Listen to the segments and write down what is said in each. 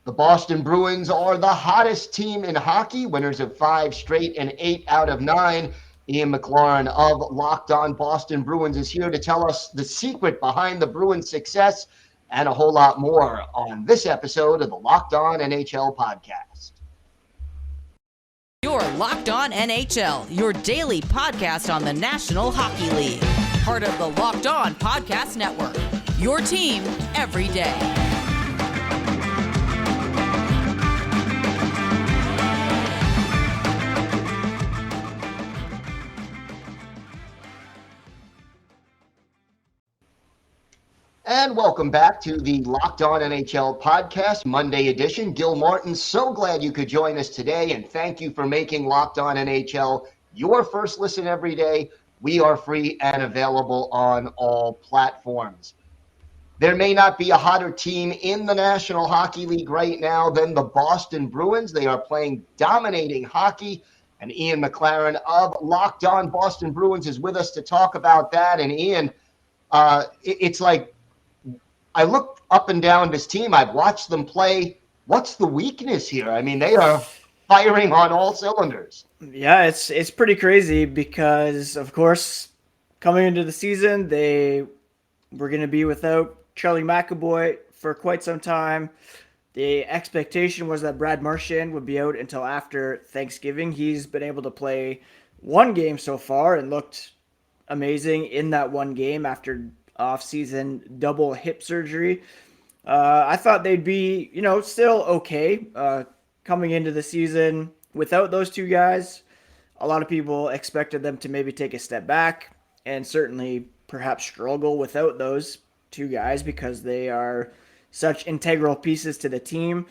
The Boston Bruins are the hottest team in hockey, winners of 5 straight and 8 out of 9. Ian McLaren of Locked On Boston Bruins is here to tell us the secret behind the Bruins' success and a whole lot more on this episode of the Locked On NHL Podcast. You're Locked On NHL, your daily podcast on the National Hockey League. Part of the Locked On Podcast Network, your team every day. And welcome back to the Locked On NHL Podcast, Monday edition. Gil Martin, so glad you could join us today, and thank you for making Locked On NHL your first listen every day. We are free and available on all platforms. There may not be a hotter team in the National Hockey League right now than the Boston Bruins. They are playing dominating hockey, and Ian McLaren of Locked On Boston Bruins is with us to talk about that. And Ian, it's like, I look up and down this team. I've watched them play. What's the weakness here? I mean, they are firing on all cylinders. Yeah, it's pretty crazy because, of course, coming into the season, they were going to be without Charlie McAvoy for quite some time. The expectation was that Brad Marchand would be out until after Thanksgiving. He's been able to play one game so far and looked amazing in that one game after off-season double hip surgery. I thought they'd be, still okay coming into the season without those two guys. A lot of people expected them to maybe take a step back and certainly perhaps struggle without those two guys because they are such integral pieces to the team.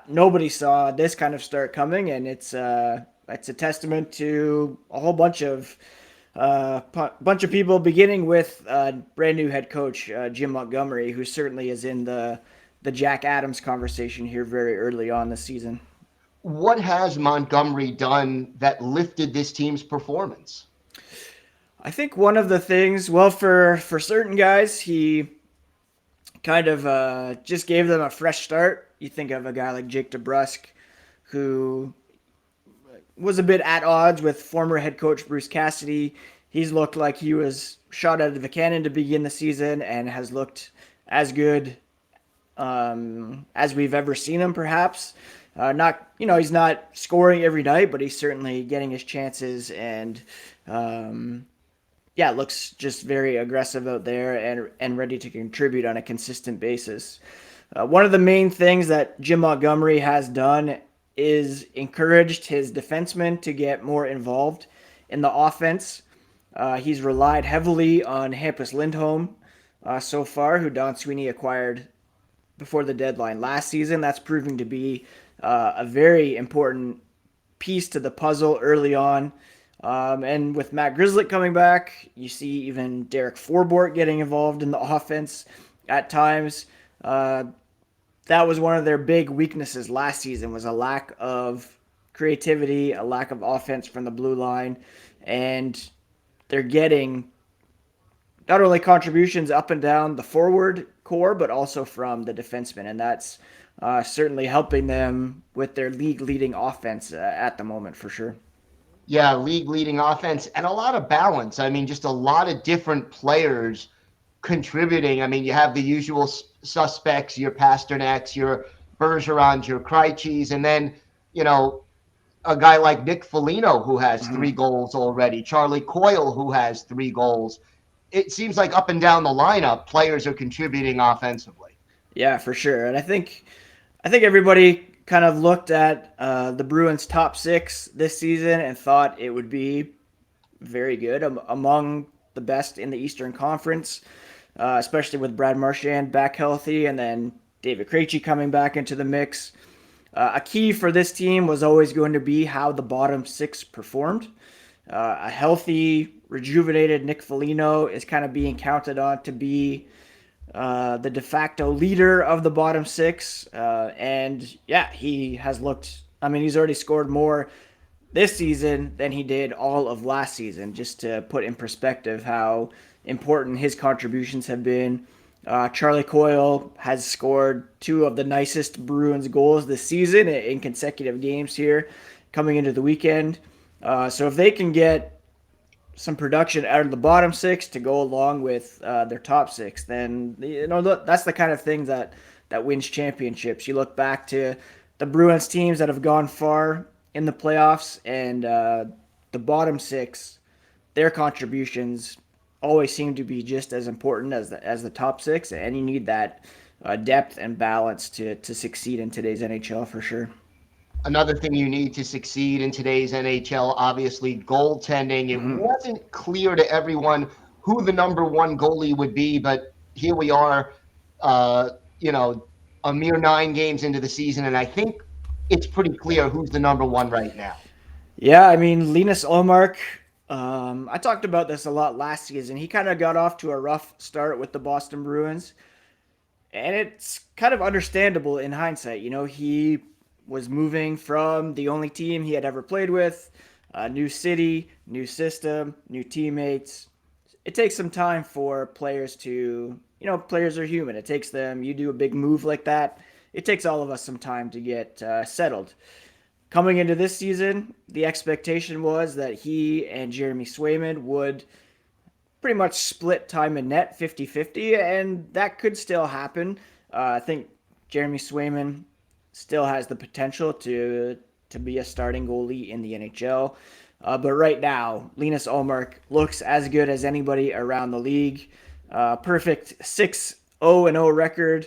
Nobody saw this kind of start coming, and it's a testament to a whole bunch of people, beginning with brand new head coach Jim Montgomery, who certainly is in the Jack Adams conversation here very early on this season. What has Montgomery done that lifted this team's performance? I think one of the things, well, for certain guys, he kind of just gave them a fresh start. You think of a guy like Jake DeBrusk, who was a bit at odds with former head coach Bruce Cassidy. He's looked like he was shot out of a cannon to begin the season and has looked as good as we've ever seen him, perhaps. He's not scoring every night, but he's certainly getting his chances and, looks just very aggressive out there and ready to contribute on a consistent basis. One of the main things that Jim Montgomery has done is encouraged his defensemen to get more involved in the offense. He's relied heavily on Hampus Lindholm so far, who Don Sweeney acquired before the deadline last season. That's proving to be a very important piece to the puzzle early on. And with Matt Grzelcyk coming back, you see even Derek Forbort getting involved in the offense at times. That was one of their big weaknesses last season, was a lack of creativity, a lack of offense from the blue line. And they're getting not only contributions up and down the forward core, but also from the defensemen. And that's certainly helping them with their league-leading offense at the moment, for sure. Yeah, league-leading offense and a lot of balance. I mean, just a lot of different players contributing. I mean, you have the usual suspects, your Pasternaks, your Bergerons, your Krejcis, and then, a guy like Nick Foligno, who has 3 goals already, Charlie Coyle, who has 3 goals. It seems like up and down the lineup, players are contributing offensively. Yeah, for sure. And I think everybody kind of looked at the Bruins' top 6 this season and thought it would be very good, among the best in the Eastern Conference, especially with Brad Marchand back healthy and then David Krejci coming back into the mix. A key for this team was always going to be how the bottom 6 performed. A healthy, rejuvenated Nick Foligno is kind of being counted on to be the de facto leader of the bottom 6. He has looked, he's already scored more this season than he did all of last season, just to put in perspective how important his contributions have been. Charlie Coyle has scored two of the nicest Bruins goals this season in consecutive games here coming into the weekend. So if they can get some production out of the bottom six to go along with their top six, then that's the kind of thing that wins championships. You look back to the Bruins teams that have gone far in the playoffs, and the bottom six, their contributions always seem to be just as important as the top six, and you need that depth and balance to succeed in today's NHL for sure. Another thing you need to succeed in today's NHL, obviously, goaltending. It wasn't clear to everyone who the number one goalie would be, but here we are, a mere 9 games into the season, and I think it's pretty clear who's the number one right now. Yeah, I mean, Linus Ullmark, I talked about this a lot last season. He kind of got off to a rough start with the Boston Bruins, and it's kind of understandable in hindsight. He was moving from the only team he had ever played with, a new city, new system, new teammates. It takes some time for players players are human. It takes them, you do a big move like that, it takes all of us some time to get settled. Coming into this season, the expectation was that he and Jeremy Swayman would pretty much split time in net 50-50, and that could still happen. I think Jeremy Swayman still has the potential to be a starting goalie in the NHL. But right now, Linus Ullmark looks as good as anybody around the league. Perfect 6-0-0 record,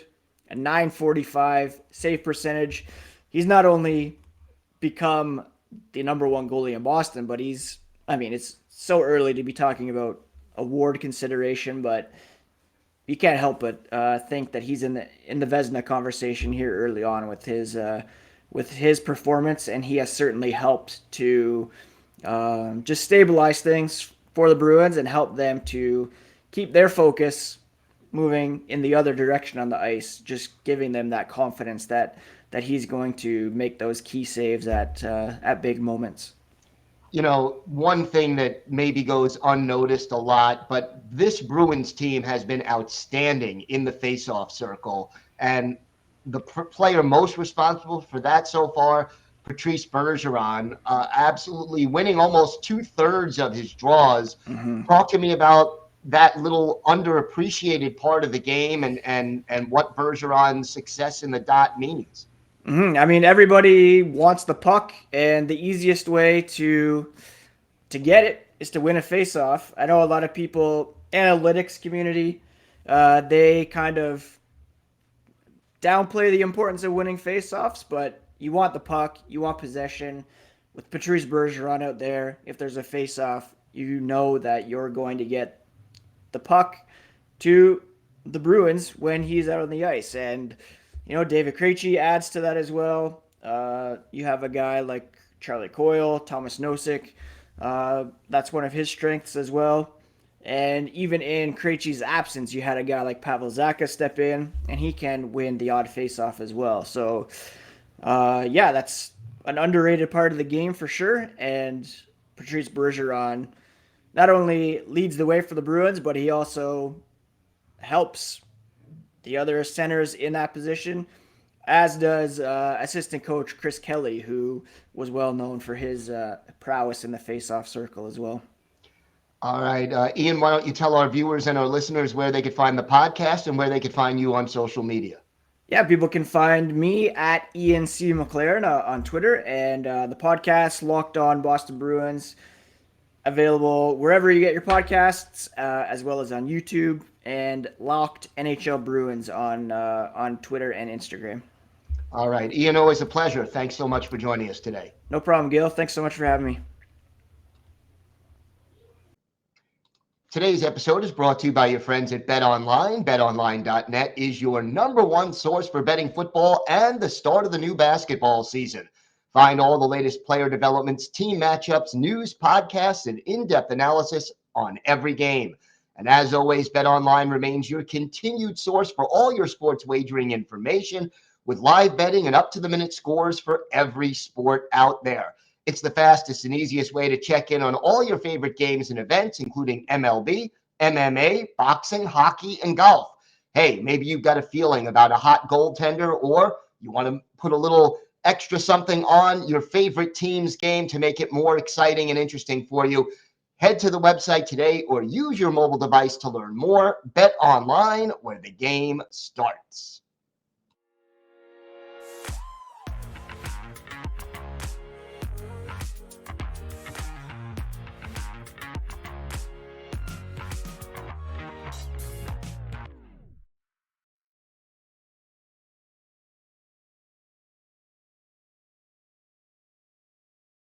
a .945 save percentage. He's not only become the number one goalie in Boston, but it's so early to be talking about award consideration, but you can't help but think that he's in the Vezina conversation here early on with his performance, and he has certainly helped to just stabilize things for the Bruins and help them to keep their focus moving in the other direction on the ice, just giving them that confidence that he's going to make those key saves at big moments. One thing that maybe goes unnoticed a lot, but this Bruins team has been outstanding in the faceoff circle. And the player most responsible for that so far, Patrice Bergeron, absolutely winning almost 2/3 of his draws. Talk to me about that little underappreciated part of the game and what Bergeron's success in the dot means. I mean, everybody wants the puck, and the easiest way to get it is to win a faceoff. I know a lot of people, analytics community, they kind of downplay the importance of winning faceoffs, but you want the puck, you want possession. With Patrice Bergeron out there, if there's a faceoff, you know that you're going to get the puck to the Bruins when he's out on the ice. And David Krejci adds to that as well. You have a guy like Charlie Coyle, Thomas Nosek. That's one of his strengths as well. And even in Krejci's absence, you had a guy like Pavel Zacha step in, and he can win the odd faceoff as well. So, that's an underrated part of the game for sure. And Patrice Bergeron not only leads the way for the Bruins, but he also helps the other centers in that position, as does assistant coach Chris Kelly, who was well known for his prowess in the faceoff circle as well. All right. Ian, why don't you tell our viewers and our listeners where they could find the podcast and where they could find you on social media? Yeah, people can find me at Ian C. McLaren on Twitter, and the podcast, Locked On Boston Bruins, available wherever you get your podcasts, as well as on YouTube, and Locked NHL Bruins on Twitter and Instagram. All right. Ian, always a pleasure. Thanks so much for joining us today. No problem, Gil. Thanks so much for having me. Today's episode is brought to you by your friends at BetOnline. BetOnline.net is your number one source for betting football and the start of the new basketball season. Find all the latest player developments, team matchups, news, podcasts, and in-depth analysis on every game. And as always, BetOnline remains your continued source for all your sports wagering information, with live betting and up-to-the-minute scores for every sport out there. It's the fastest and easiest way to check in on all your favorite games and events, including MLB, MMA, boxing, hockey, and golf. hey, maybe you've got a feeling about a hot goaltender, or you want to put a little extra something on your favorite team's game to make it more exciting and interesting for you. Head to the website today or use your mobile device to learn more. Bet online, where the game starts.